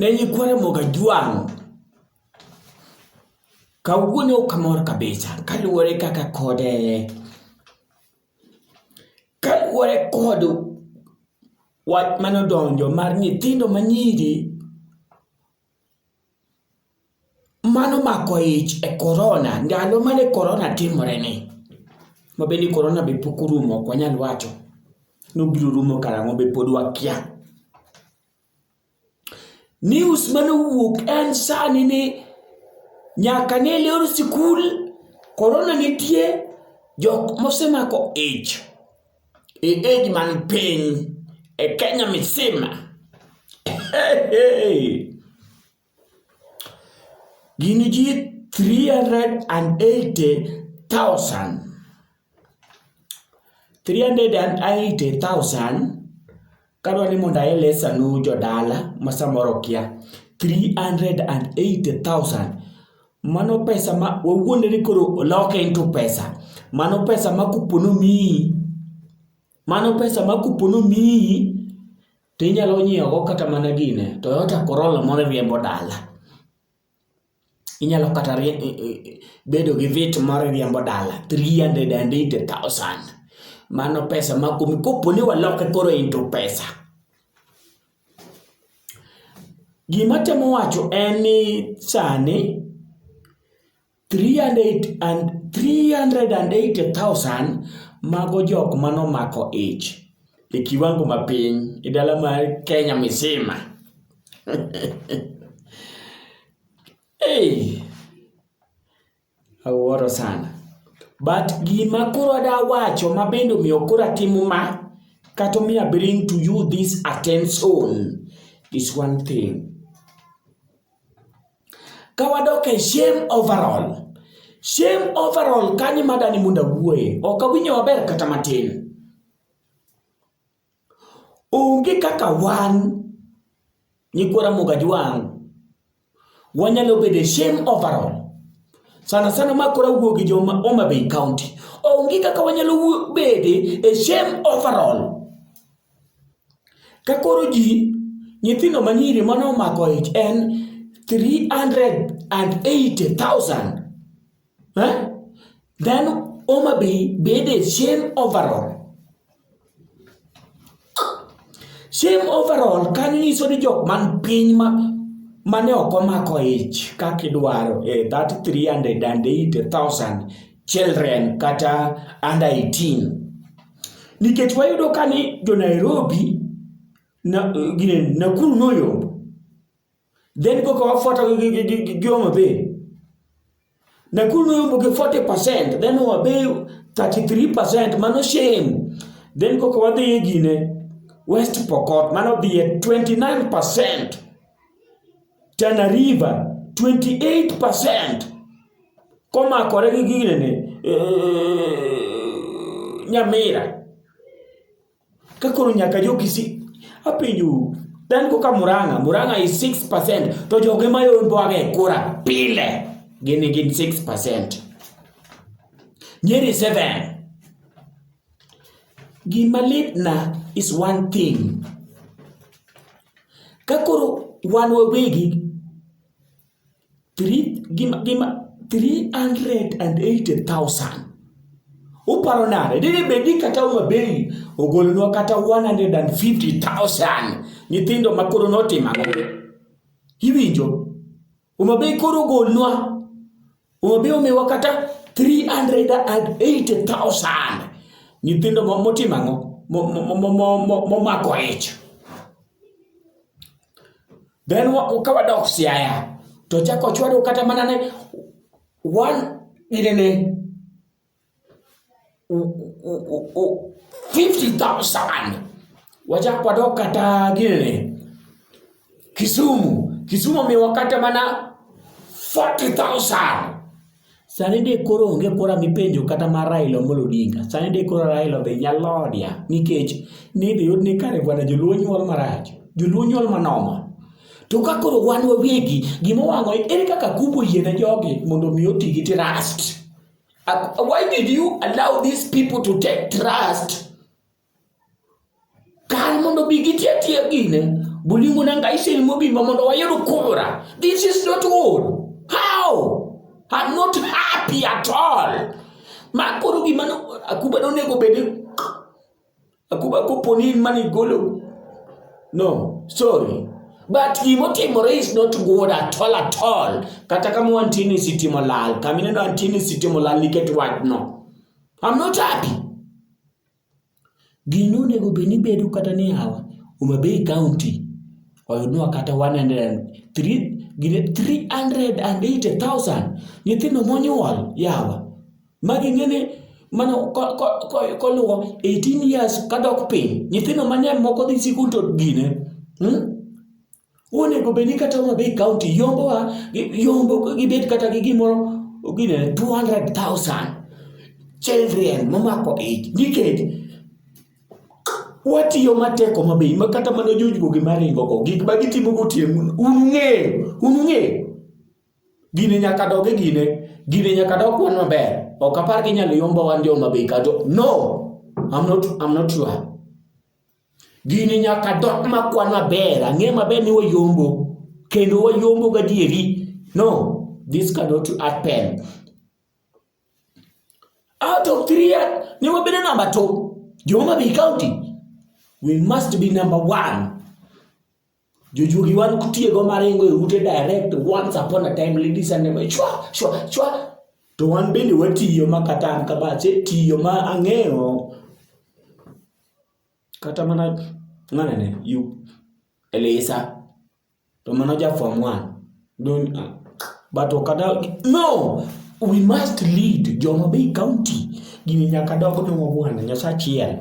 ne nyikwara moga juang kawuono kamor kabisa kaluwore kaka kod wach manodonjo mar nyithindo manyiri mano mako ich e korona ndalo mane korona timore ni mabeni korona be pok orumo ok wanyal wacho nobiro rumo karang'o be pod wakia. News manowuok en sani ni nyaka ne lor sikul korona nitie jok mosemako ich e age man piny e Kenya misima. Gini ji 380,000 kadwa ni mondo aelesanu jodala masamoro kia 380,000 mano pesa ma wawuonde ni koro loke into pesa. Mano pesa ma kupono miyi to inyalo nyiewo kata mana gine Toyota Corolla moro riembo dala. Inyalo kata bedo gi vit moro riembo dala 380,000. Mano pesa ma kuponi waloke koro into pesa. Gima temo wacho en ni sani 380,000 mago jok manomako ich e kiwango mapiny e dala mar Kenya misima. Awuoro sana. But gima koro ada wacho mabendo miyo koro atimo ma kato miya bring to you this attention is one thing. Kawadoke shame overall kanyi madani munda wuoye ok awinjo maber kata matin. Onge kaka wan nyikwara moga juang wanyalo bede shame overall sana makora wuok gi joma Homa Bay County. Onge kaka wanyalo bede e shame overall kakoro ji nyithindo manyiri manomako ich en 380,000. Then Homa Bay bede shame overall. Shame overall kanyo nyiso ni jok man piny mane ok omako ich kakidwaro that 380,000 children kata under 18. Nikech wayudo kani jo Nairobi Nakuru noyombo. Then koko wafuata gi Homa Bay. Nakuru noyombo gi 40%, then Homa Bay 33%, mano shame. Then koko wadhi gine West Pokot, mano dhiye 29%. Tana River 28%. Komakore gi gine ne Nyamira. Kakoro nyaka jokisi apenju. Then koka Murang'a is 6%. To joge mayombo age kura pile gin 6%. Nyeri 7. Gima litna is one thing. Kakoro wan wawegi 380,000. Uparo nade dine bedi kata Homa Bay ogolonwa kata 150,000 nyithindo makoro notima. Iwinjo Homa Bay koro ogolonwa Homa Bay omiwa kata 380,000 nyithindo motimango momako ich. Then kawadok Siaya to chako chwado kata mana ne 50,000. Wachako wadok kata gine Kisumu miwa kata mana 40,000. Sanide koro onge kora mipenjo kata mar Raila Amolo Odinga. Sanide koro Raila be nyalodia nikech nidhi yud ni kare bwana joluo nyuol marach, joluo nyuol manoma. To kakoro wan wawegi gima wango ere kaka kubo yiene jogi mondo mi oti gi trust. Why did you allow these people to take trust kar mondo bi gitia gine bulingo nanga isil mobimba mondo wayudo kura. This is not good. How? I'm not happy at all. Ma koro gimano akuba nonego bede akuba koponi mani golo. No, sorry. But gimotimore is not good at all. Kata kama wantini sitima lal, kaminendo antini sitima lal liket wach no. I'm not happy. Gino nego beni bedu kata ni hawa. Umabei County. Oyunua kata 380,000. Nyithindo monyuol yawa. Magi ngene mano koluwo 18 years kadok piny. Nyithindo mane moko dhi sikul to gine. Onego beni kata Umabei County yombo gibet kata gi gimoro gine 200,000 children mamako age. Nikech watiyo mateko Umabei makata mano jujugo gi maringo go gik ba gitimo gotieno unung'e gine nyaka doge gine nyaka dog kwan maber. Ok apar ginyalo yombo wan jo Umabei kato. No, I'm not sure. Gine nyaka dog makwan maber. Ang'e maber ni wayombo kendo wayombo gadieri. No, this cannot happen. Out of 3 ni wabedo number 2 jo Umabei County. We must be number 1. Jojugi wan kutiego maringo e ute direct once upon a time, ladies and gentlemen. Chwa. To wan bende watiyo makatan kabache tiyo ma ang'eyo. Kata mana ng'anene you Elisa. To mana ja form 1. Don't but okada no. We must lead jo Umabei County. Gini nyaka dog no mwana nyasachiel.